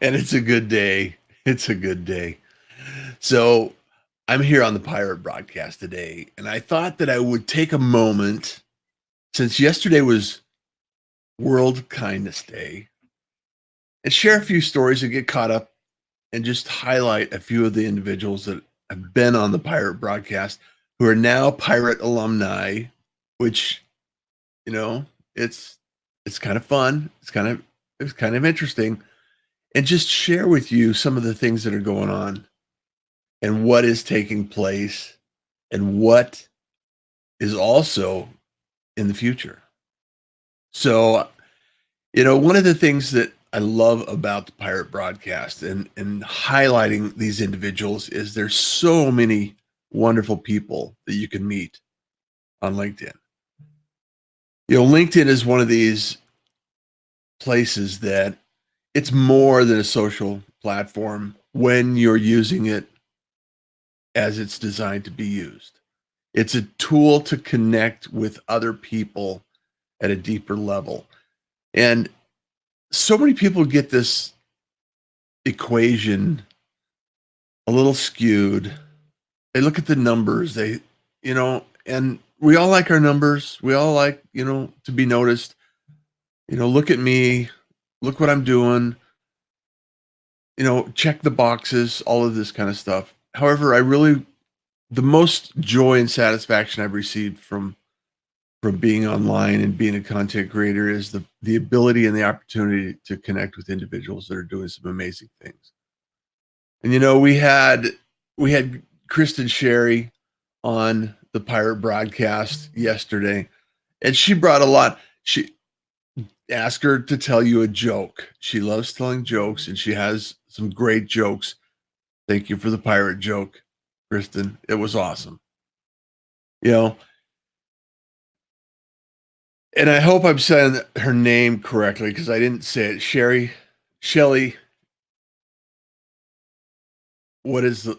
and it's a good day. It's a good day. So I'm here on the Pirate broadcast today, and I thought that I would take a moment since yesterday was World Kindness Day and share a few stories and get caught up and just highlight a few of the individuals that have been on the Pirate broadcast who are now Pirate alumni, which, you know, it's it's kind of fun. It's kind of interesting and just share with you some of the things that are going on and what is taking place and what is also in the future. So, one of the things that I love about the Pirate broadcast and highlighting these individuals is there's so many wonderful people that you can meet on LinkedIn. LinkedIn is one of these places that it's more than a social platform when you're using it as it's designed to be used. It's a tool to connect with other people at a deeper level. And so many people get this equation a little skewed. They look at the numbers, and we all like our numbers. We all like, to be noticed. Look at me, look what I'm doing, check the boxes, all of this kind of stuff. However, the most joy and satisfaction I've received from being online and being a content creator is the ability and the opportunity to connect with individuals that are doing some amazing things. And we had Kristen Sherry on the Pirate broadcast yesterday, and she brought a lot. She asked her to tell you a joke. She loves telling jokes, and she has some great jokes. Thank you for the pirate joke, Kristen. It was awesome. You know, and I hope I'm saying her name correctly because I didn't say it. Shelly, what is the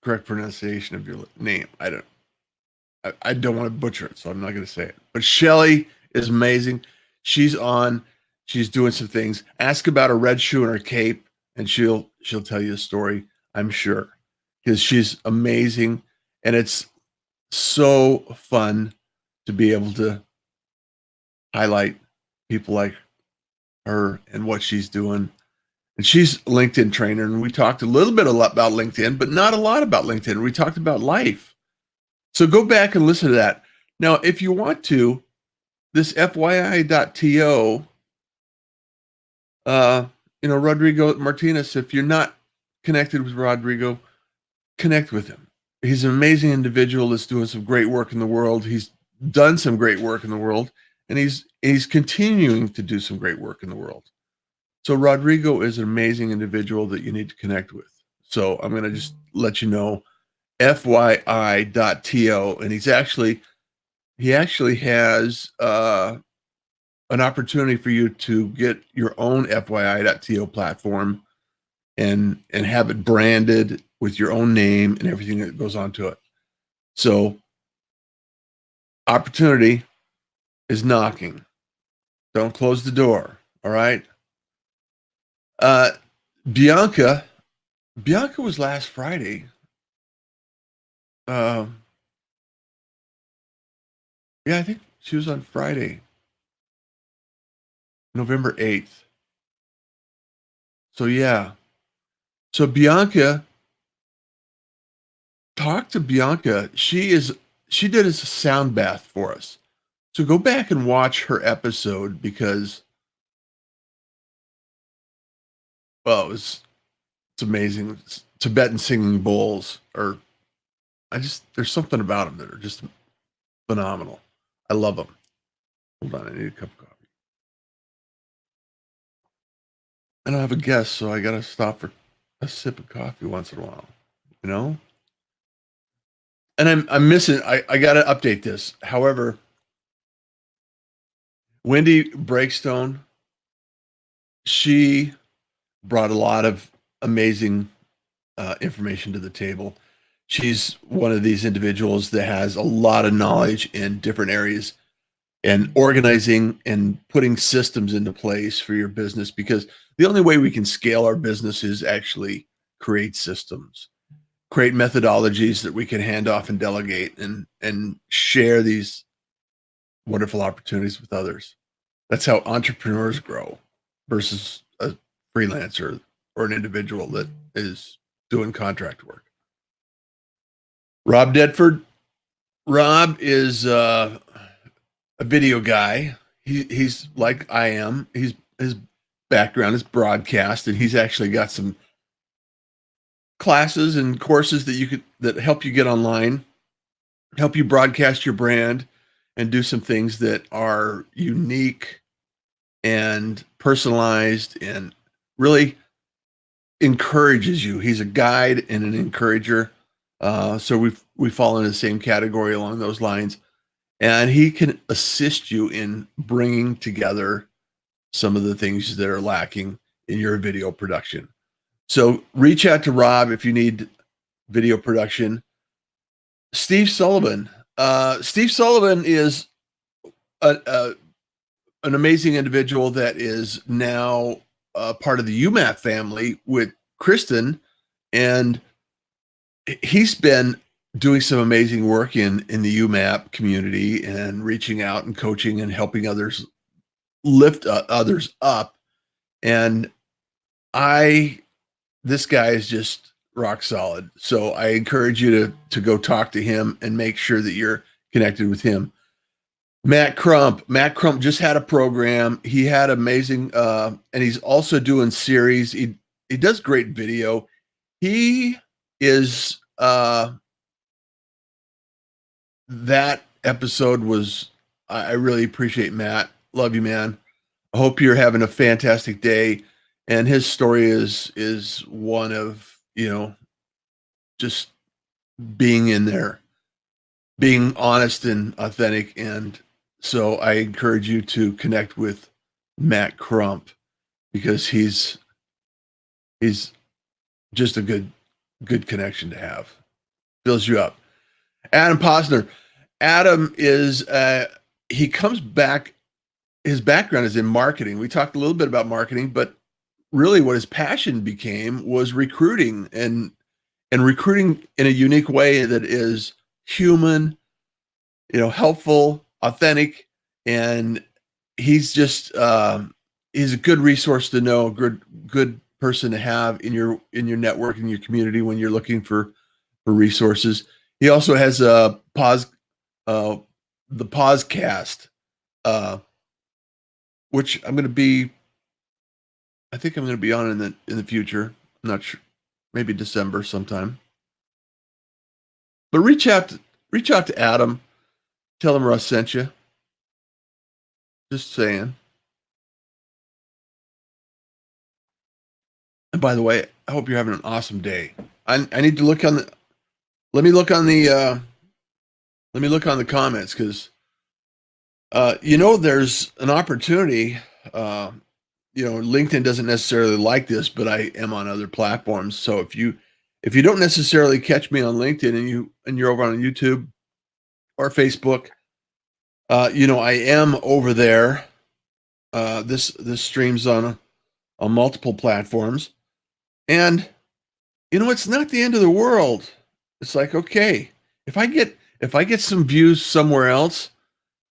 correct pronunciation of your name? I don't want to butcher it, so I'm not going to say it. But Shelly is amazing. She's on. She's doing some things. Ask about a red shoe and her cape, and she'll tell you a story. I'm sure because she's amazing, and it's so fun to be able to highlight people like her and what she's doing. And she's a LinkedIn trainer, and we talked a lot about LinkedIn, but not a lot about LinkedIn. We talked about life. So go back and listen to that. Now, if you want to, this FYI.to, Rodrigo Martinez, if you're not connected with Rodrigo, connect with him. He's an amazing individual that's doing some great work in the world. He's done some great work in the world, and he's continuing to do some great work in the world. So Rodrigo is an amazing individual that you need to connect with. So I'm going to just let you know, FYI.to, and he actually has an opportunity for you to get your own FYI.to platform and have it branded with your own name and everything that goes onto it. So opportunity is knocking. Don't close the door. All right. Uh, Bianca was last Friday. Uh, yeah, I think she was on Friday, November 8th. So yeah. So talk to Bianca. She did a sound bath for us. So go back and watch her episode because, well, it's amazing. Tibetan singing bowls there's something about them that are just phenomenal. I love them. Hold on, I need a cup of coffee. I don't have a guest, so I got to stop for a sip of coffee once in a while, you know? And I'm missing, I got to update this. However, Wendy Breakstone, she brought a lot of amazing information to the table. She's one of these individuals that has a lot of knowledge in different areas. and organizing and putting systems into place for your business, because the only way we can scale our business is actually create systems, create methodologies that we can hand off and delegate and share these wonderful opportunities with others. That's how entrepreneurs grow versus a freelancer or an individual that is doing contract work. Rob Dedford. Rob is a video guy. He's like I am. His background is broadcast, and he's actually got some classes and courses that help you get online, help you broadcast your brand, and do some things that are unique and personalized and really encourages you. He's a guide and an encourager. So we fall in the same category along those lines. And he can assist you in bringing together some of the things that are lacking in your video production. So reach out to Rob if you need video production. Steve Sullivan. Steve Sullivan is an amazing individual that is now part of the UMAP family with Kristen, and he's been doing some amazing work in the UMAP community and reaching out and coaching and helping others lift others up. And this guy is just rock solid. So I encourage you to go talk to him and make sure that you're connected with him. Matt Crump. Matt Crump just had a program. He had amazing, and he's also doing series. He does great video. He is that episode was. I really appreciate Matt. Love you, man. I hope you're having a fantastic day. And his story is one of, just being in there, being honest and authentic. And so I encourage you to connect with Matt Crump, because he's just a good connection to have. Fills you up. Adam Posner. Adam is he comes back. His background is in marketing. We talked a little bit about marketing, but really what his passion became was recruiting, and recruiting in a unique way that is human, helpful, authentic. And he's just he's a good resource to know, good person to have in your network, in your community, when you're looking for resources. He also has a the Pausecast, which I think I'm going to be on in the future. I'm not sure, maybe December sometime. But reach out to Adam. Tell him Russ sent you. Just saying. And by the way, I hope you're having an awesome day. I need to look on the. Let me look on the comments, because there's an opportunity. LinkedIn doesn't necessarily like this, but I am on other platforms. So if you don't necessarily catch me on LinkedIn and you're over on YouTube or Facebook, I am over there. This streams on multiple platforms, and it's not the end of the world. It's like, okay, if I get some views somewhere else,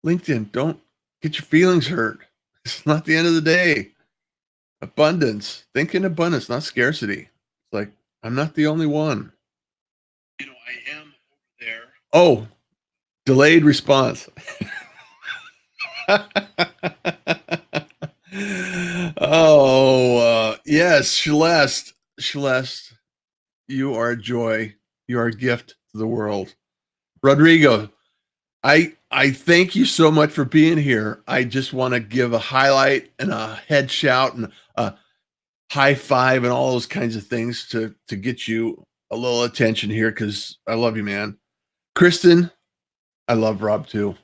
LinkedIn, don't get your feelings hurt. It's not the end of the day. Abundance. Think in abundance, not scarcity. It's like, I'm not the only one. I am over there. Oh, delayed response. Yes, Celeste, you are a joy. You are a gift to the world. Rodrigo, I thank you so much for being here. I just want to give a highlight and a head shout and a high five and all those kinds of things to get you a little attention here, because I love you, man. Kristen, I love Rob too.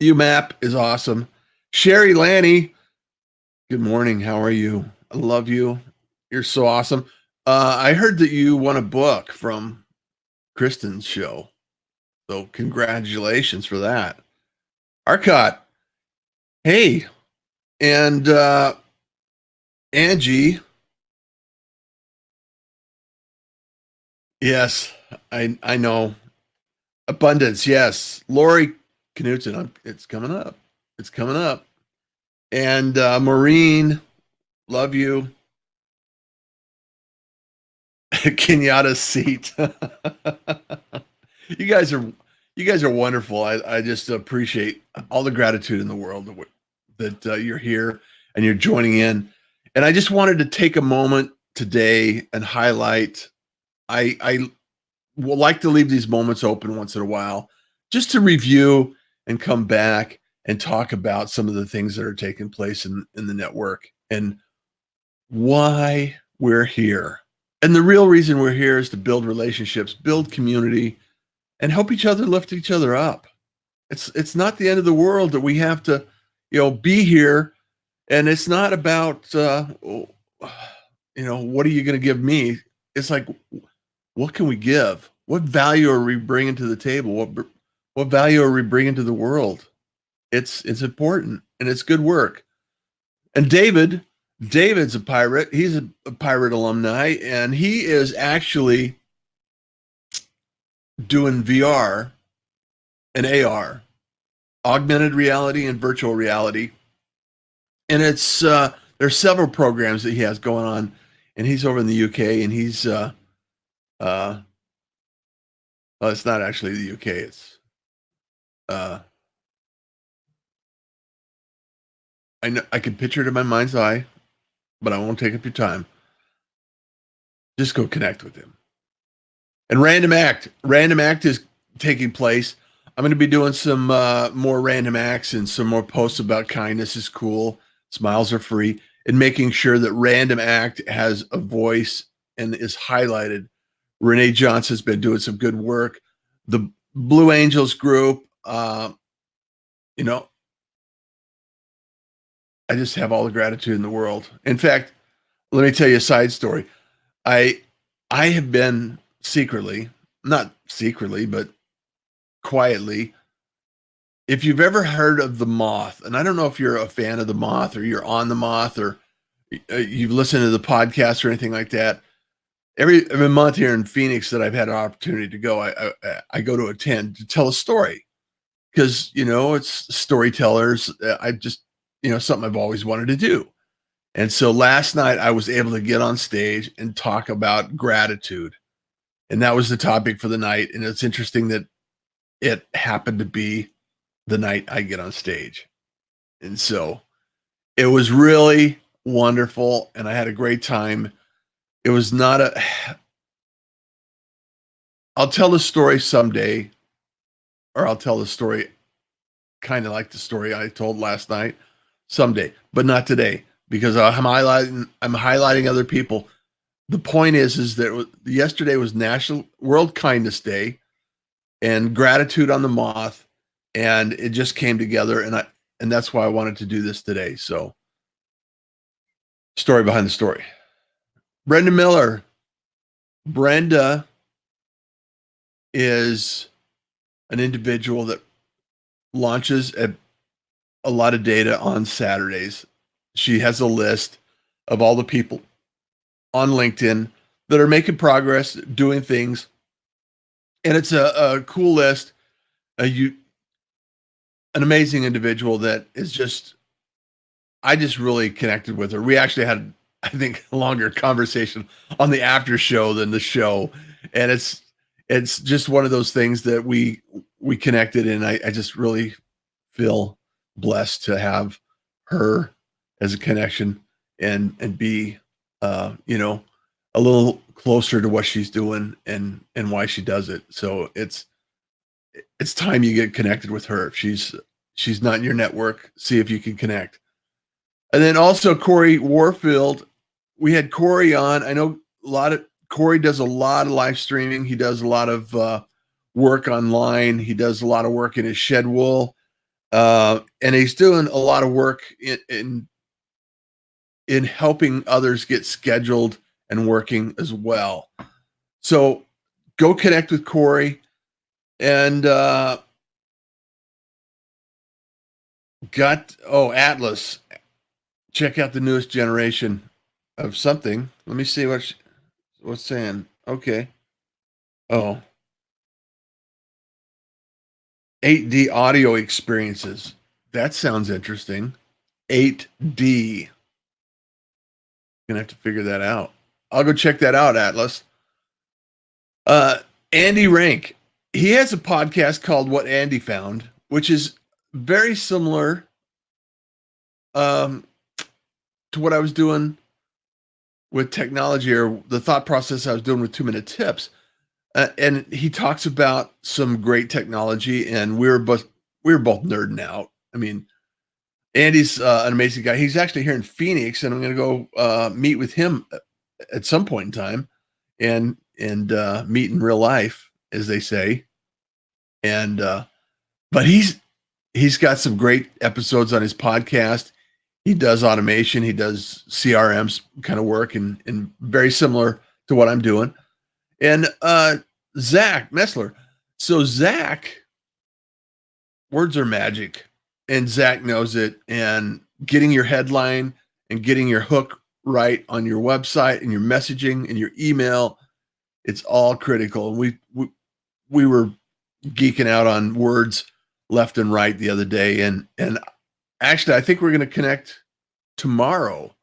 UMAP is awesome. Sherry Lanny, good morning. How are you? I love you. You're so awesome. I heard that you won a book from Kristen's show. So congratulations for that. Arcot, Hey, and Angie, yes, I know. Abundance, yes. Lori Knutson, it's coming up. It's coming up. And Maureen, love you. Kenyatta seat. you guys are you guys are wonderful. I just appreciate all the gratitude in the world that you're here and you're joining in. And I just wanted to take a moment today and highlight. I will like to leave these moments open once in a while, just to review and come back and talk about some of the things that are taking place in the network and why we're here. And the real reason we're here is to build relationships, build community, and help each other lift each other up. It's not the end of the world that we have to, be here. And it's not about, what are you going to give me? It's like, what can we give? What value are we bringing to the table? What value are we bringing to the world? It's important and it's good work. And David's a pirate. He's a pirate alumni, and he is actually doing VR and AR, augmented reality and virtual reality. And it's there's several programs that he has going on, and he's over in the UK, and he's uh, well, it's not actually the UK. It's uh, I know I can picture it in my mind's eye, but I won't take up your time. Just go connect with him. And random act is taking place. I'm going to be doing some more random acts and some more posts about kindness is cool, smiles are free, and making sure that random act has a voice and is highlighted. Renee Johnson's been doing some good work. The Blue Angels group, you know, I just have all the gratitude in the world. In fact, let me tell you a side story. I I have been secretly, not secretly, but quietly. If you've ever heard of the Moth, and I don't know if you're a fan of the Moth or you're on the Moth or you've listened to the podcast or anything like that. Every month here in Phoenix that I've had an opportunity to go, I go to attend to tell a story because it's storytellers. I just something I've always wanted to do. And so last night I was able to get on stage and talk about gratitude, and that was the topic for the night. And it's interesting that it happened to be the night I get on stage. And so it was really wonderful and I had a great time. It was not a I'll tell the story someday, or I'll tell the story kind of like the story I told last night someday, but not today because I'm highlighting other people. The point is that yesterday was National World Kindness Day and gratitude on the Moth, and it just came together, and that's why I wanted to do this today. So, story behind the story. Brenda Miller. Brenda is an individual that launches a lot of data on Saturdays. She has a list of all the people on LinkedIn that are making progress, doing things, and it's a cool list. An amazing individual that is just I just really connected with her. We actually had, I think, a longer conversation on the after show than the show, and it's just one of those things that we connected, and I just really feel blessed to have her as a connection and be a little closer to what she's doing and why she does it. So it's time you get connected with her. If she's not in your network, see if you can connect. And then also Corey Warfield. We had Corey on. I know a lot of Corey does a lot of live streaming. He does a lot of work online. He does a lot of work in his shed wool. And he's doing a lot of work in helping others get scheduled and working as well. So go connect with Corey. And Atlas. Check out the newest generation of something. Let me see what's saying. Okay. Oh, 8D audio experiences. That sounds interesting. 8D. Gonna have to figure that out. I'll go check that out, Atlas. Uh, Andy Rank. He has a podcast called What Andy Found, which is very similar um, to what I was doing with technology, or the thought process I was doing with 2 Minute Tips. And he talks about some great technology, and we were both nerding out. I mean, Andy's an amazing guy. He's actually here in Phoenix, and I'm going to go meet with him at some point in time, and meet in real life, as they say. And but he's got some great episodes on his podcast. He does automation. He does CRMs kind of work, and very similar to what I'm doing. And Zach Messler. So Zach, words are magic, and Zach knows it. And getting your headline and getting your hook right on your website and your messaging and your email, it's all critical. We were geeking out on words left and right the other day, and actually, I think we're going to connect tomorrow.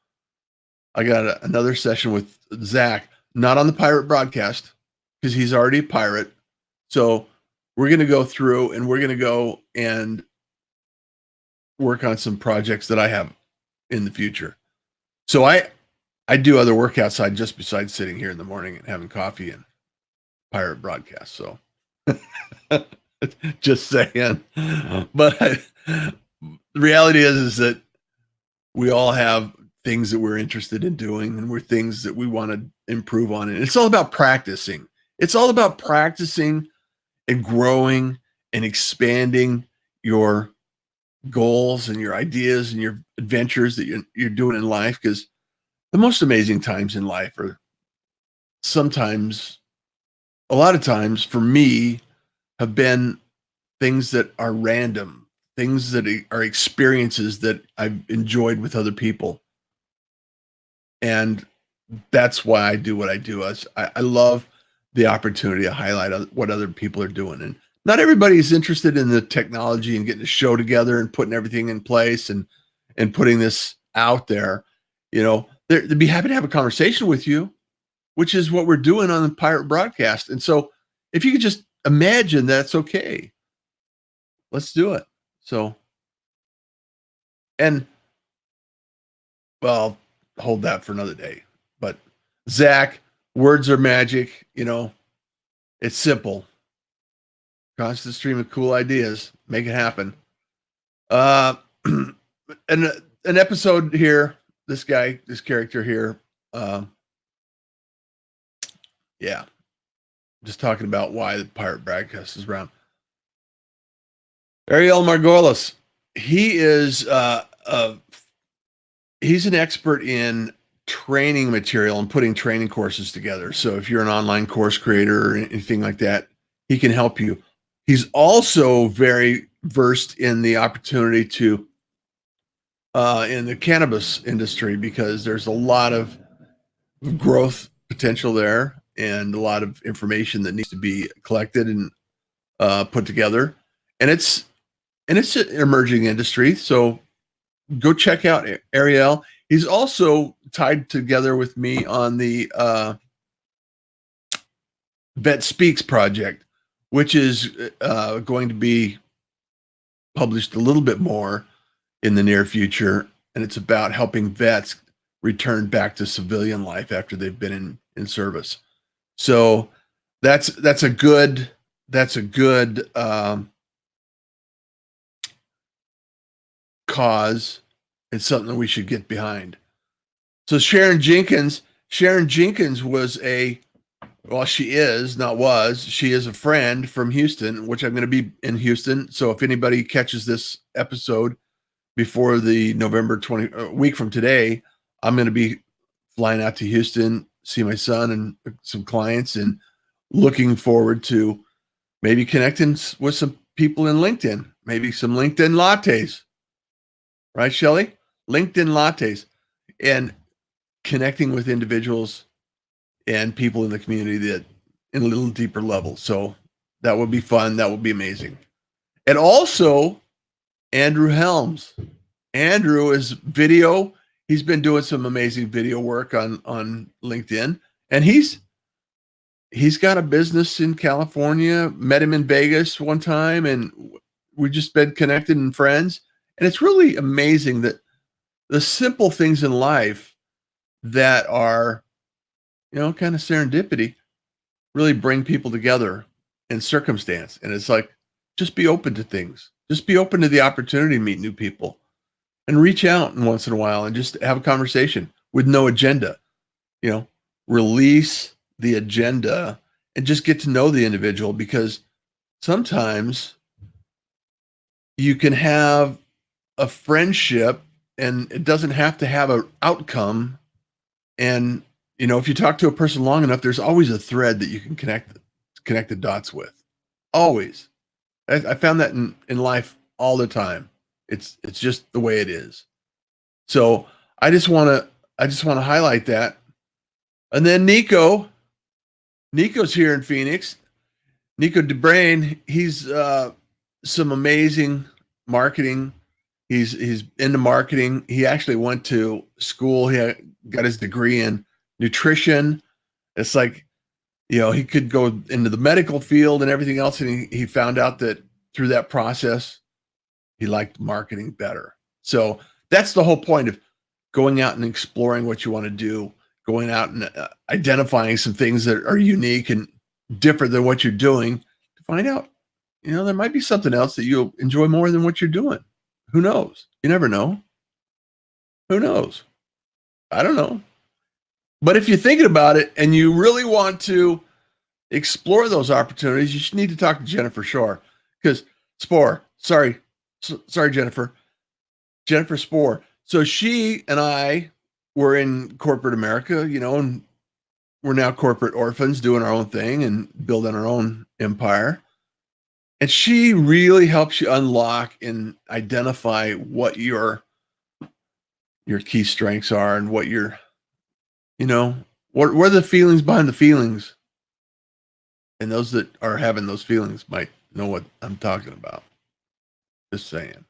I got another session with Zach, not on the pirate broadcast because he's already a pirate. So we're going to go through and we're going to go and work on some projects that I have in the future. So I do other work outside just besides sitting here in the morning and having coffee and pirate broadcast. So just saying. But the reality is that we all have things that we're interested in doing, and we're things that we want to improve on. And it's all about practicing. It's all about practicing and growing and expanding your goals and your ideas and your adventures that you're doing in life. Because the most amazing times in life are sometimes, a lot of times for me, have been things that are random, things that are experiences that I've enjoyed with other people. And that's why I do what I do. I love the opportunity to highlight what other people are doing. And not everybody is interested in the technology and getting a show together and putting everything in place and putting this out there. You know, they'd be happy to have a conversation with you, which is what we're doing on the pirate broadcast. And so if you could just imagine that's okay, let's do it. So, and well, I'll hold that for another day. But Zach, words are magic. You know, it's simple. Constant stream of cool ideas. Make it happen. Uh, and an episode here. This guy, this character here. Yeah, just talking about why the pirate broadcast is around. Ariel Margolis. He is he's an expert in training material and putting training courses together. So if you're an online course creator or anything like that, he can help you. He's also very versed in the opportunity to in the cannabis industry, because there's a lot of growth potential there and a lot of information that needs to be collected and put together. And it's an emerging industry. So go check out Ariel. He's also tied together with me on the Vet Speaks project, which is going to be published a little bit more in the near future. And it's about helping vets return back to civilian life after they've been in service. So that's a good cause. It's something that we should get behind. So Sharon Jenkins was she is, not was, she is a friend from Houston, which I'm going to be in Houston. So if anybody catches this episode before the November 20 week from today, I'm going to be flying out to Houston, see my son and some clients, and looking forward to maybe connecting with some people in LinkedIn, maybe some LinkedIn lattes. right, Shelley? LinkedIn lattes and connecting with individuals and people in the community that in a little deeper level. So that would be fun. That would be amazing. And also Andrew Helms. Andrew is video. He's been doing some amazing video work on LinkedIn, and he's got a business in California. Met him in Vegas one time, and we've just been connected and friends. And it's really amazing that the simple things in life that are, kind of serendipity really bring people together in circumstance. And it's like, just be open to things. Just be open to the opportunity to meet new people and reach out once in a while and just have a conversation with no agenda. You know, release the agenda and just get to know the individual, because sometimes you can have a friendship and it doesn't have to have an outcome. And, if you talk to a person long enough, there's always a thread that you can connect the dots with. Always. I found that in life all the time. It's just the way it is. So I just want to highlight that. And then Nico's here in Phoenix. Nico DeBrain, he's some amazing marketing. He's into marketing. He actually went to school. Got his degree in nutrition. It's like, he could go into the medical field and everything else. And he found out that through that process, he liked marketing better. So that's the whole point of going out and exploring what you want to do, going out and identifying some things that are unique and different than what you're doing to find out, there might be something else that you'll enjoy more than what you're doing. Who knows? You never know. Who knows? I don't know. But if you're thinking about it and you really want to explore those opportunities, you should need to talk to Jennifer Shore, because sorry, Jennifer Spohr. So she and I were in corporate America, and we're now corporate orphans doing our own thing and building our own empire. And she really helps you unlock and identify what your key strengths are and what what are the feelings behind the feelings. And those that are having those feelings might know what I'm talking about. Just saying.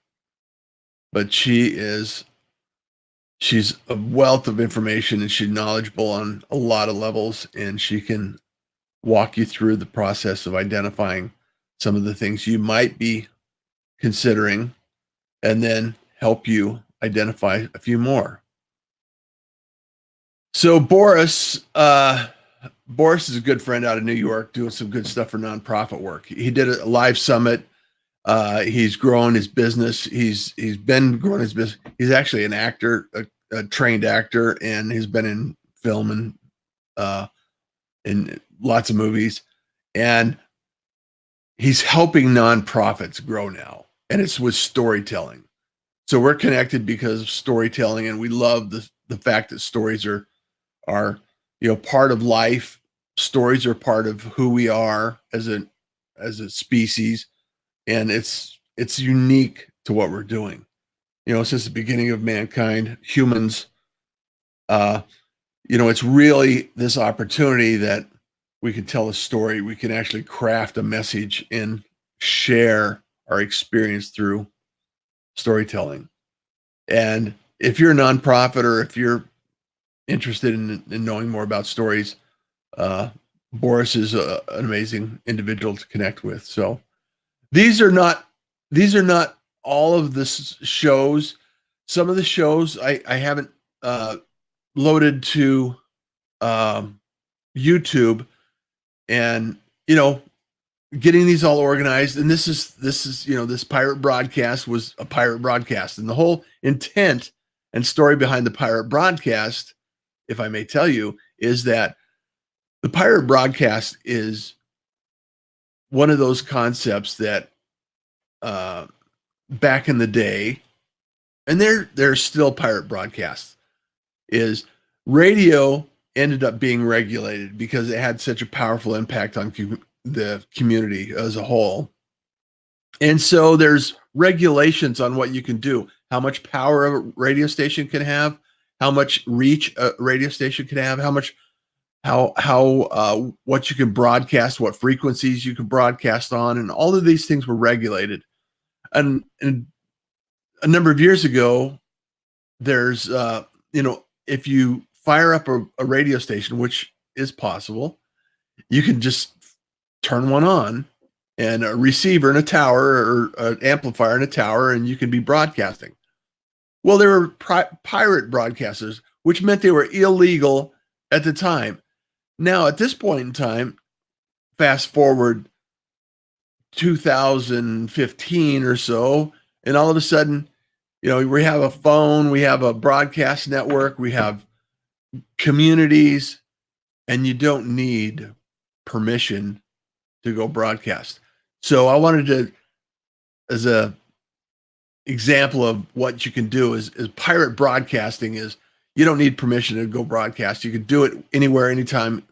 But she's a wealth of information, and she's knowledgeable on a lot of levels, and she can walk you through the process of identifying some of the things you might be considering and then help you identify a few more. So Boris is a good friend out of New York, doing some good stuff for nonprofit work. He did a live summit. He's grown his business. He's been growing his business. He's actually an actor, a trained actor, and he's been in film and in lots of movies. And he's helping nonprofits grow now, and it's with storytelling. So we're connected because of storytelling, and we love the fact that stories are part of life. Stories are part of who we are as a species, and it's unique to what we're doing. Since the beginning of mankind, humans, it's really this opportunity that we can tell a story. We can actually craft a message and share our experience through storytelling. And if you're a nonprofit, or if you're interested in knowing more about stories, Boris is an amazing individual to connect with. So these are not all of the shows. Some of the shows I haven't loaded to YouTube, and getting these all organized. And this is this pirate broadcast was a pirate broadcast, and the whole intent and story behind the pirate broadcast, if I may tell you, is that the pirate broadcast is one of those concepts that back in the day, and there's still pirate broadcasts, is radio ended up being regulated because it had such a powerful impact on the community as a whole. And so there's regulations on what you can do, how much power a radio station can have, how much reach a radio station can have, how what you can broadcast, what frequencies you can broadcast on, and all of these things were regulated. And a number of years ago, there's if you fire up a radio station, which is possible, you can just turn one on and a receiver in a tower or an amplifier in a tower, and you can be broadcasting. Well, there were pirate broadcasters, which meant they were illegal at the time. Now, at this point in time, fast forward 2015 or so, and all of a sudden, we have a phone, we have a broadcast network, we have communities, and you don't need permission to go broadcast. So I wanted to, as a example of what you can do is pirate broadcasting is you don't need permission to go broadcast. You can do it anywhere, anytime,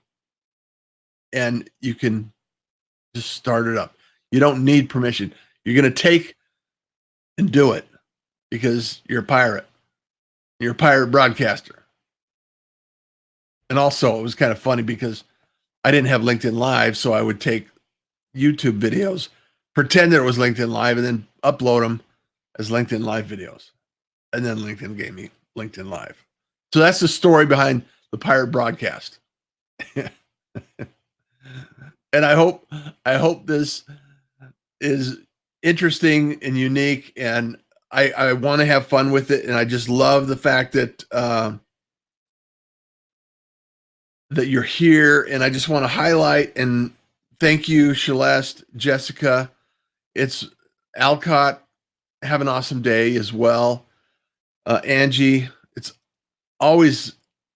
and you can just start it up. You don't need permission. You're going to take and do it because you're a pirate. You're a pirate broadcaster. And also, it was kind of funny because I didn't have LinkedIn Live, so I would take YouTube videos, pretend that it was LinkedIn Live, and then upload them as LinkedIn Live videos. And then LinkedIn gave me LinkedIn Live. So that's the story behind the pirate broadcast. And I hope this is interesting and unique, and I want to have fun with it. And I just love the fact that that you're here. And I just want to highlight and thank you, Celeste, Jessica. It's Alcott. Have an awesome day as well. Angie, it's always,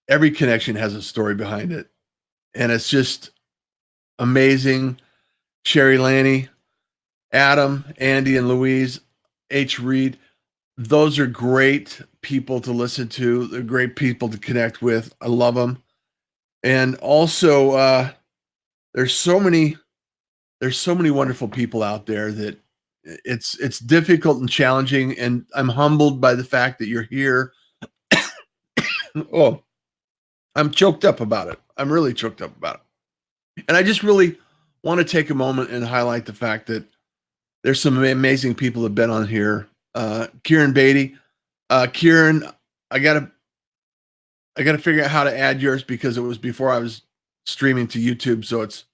every connection has a story behind it. And it's just amazing. Sherry Lanny, Adam, Andy, and Louise, H. Reed. Those are great people to listen to. They're great people to connect with. I love them. And also, there's so many wonderful people out there that it's difficult and challenging. And I'm humbled by the fact that you're here. Oh, I'm choked up about it. I'm really choked up about it. And I just really want to take a moment and highlight the fact that there's some amazing people that have been on here. Kieran Beatty. Kieran, I gotta figure out how to add yours because it was before I was streaming to YouTube, so it's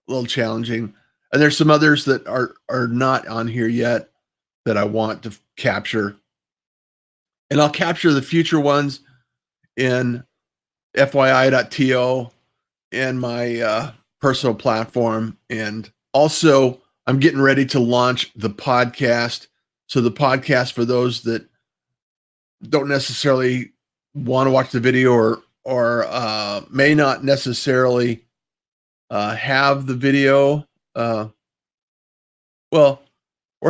a little challenging. And there's some others that are not on here yet that I want to capture. And I'll capture the future ones in FYI.to and my personal platform. And also, I'm getting ready to launch the podcast. So the podcast, for those that don't necessarily want to watch the video or may not necessarily have the video, or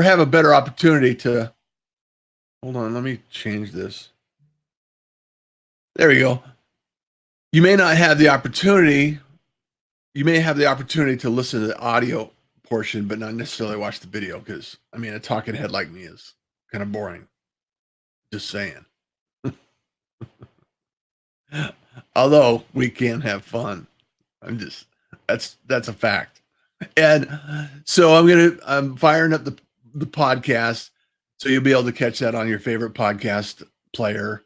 have a better opportunity to, hold on, let me change this. There we go. You may not have the opportunity. You may have the opportunity to listen to the audio portion, but not necessarily watch the video because, I mean, a talking head like me is kind of boring. Just saying. Although we can have fun. That's a fact. And so I'm firing up the podcast, so you'll be able to catch that on your favorite podcast player,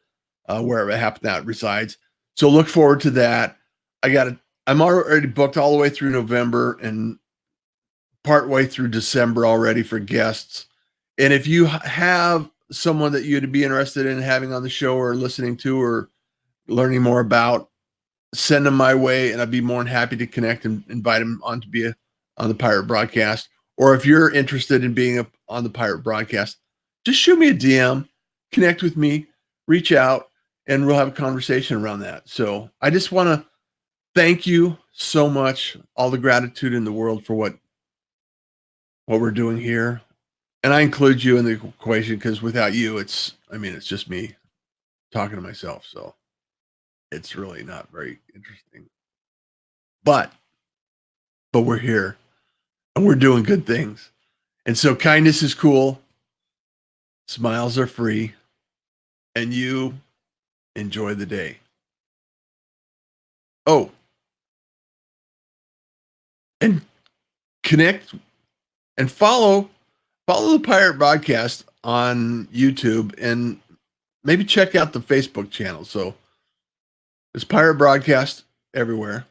wherever it happens that resides. So look forward to that. I'm already booked all the way through November and part way through December already for guests. And if you have someone that you'd be interested in having on the show or listening to or learning more about, send them my way, and I'd be more than happy to connect and invite them on to be on the Pirate Broadcast. Or if you're interested in being on the Pirate Broadcast, just shoot me a DM, connect with me, reach out, and we'll have a conversation around that. So I just want to thank you so much, all the gratitude in the world for what we're doing here. And I include you in the equation because without you, it's just me talking to myself. So it's really not very interesting. But we're here and we're doing good things. And so kindness is cool, smiles are free, and you enjoy the day. Oh, and connect and follow the Pirate Broadcast on YouTube and maybe check out the Facebook channel. So it's Pirate Broadcast everywhere.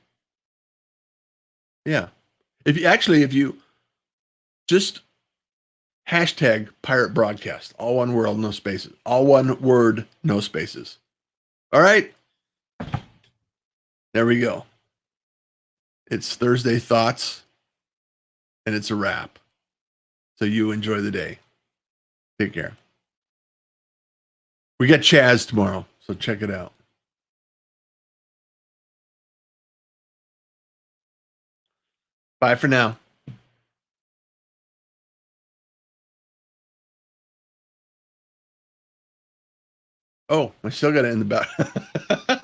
Yeah. If you just hashtag Pirate Broadcast, all one word, no spaces. All one word, no spaces. All right. There we go. It's Thursday Thoughts, and it's a wrap. So you enjoy the day. Take care. We got Chaz tomorrow, so check it out. Bye for now. Oh, I still got to end the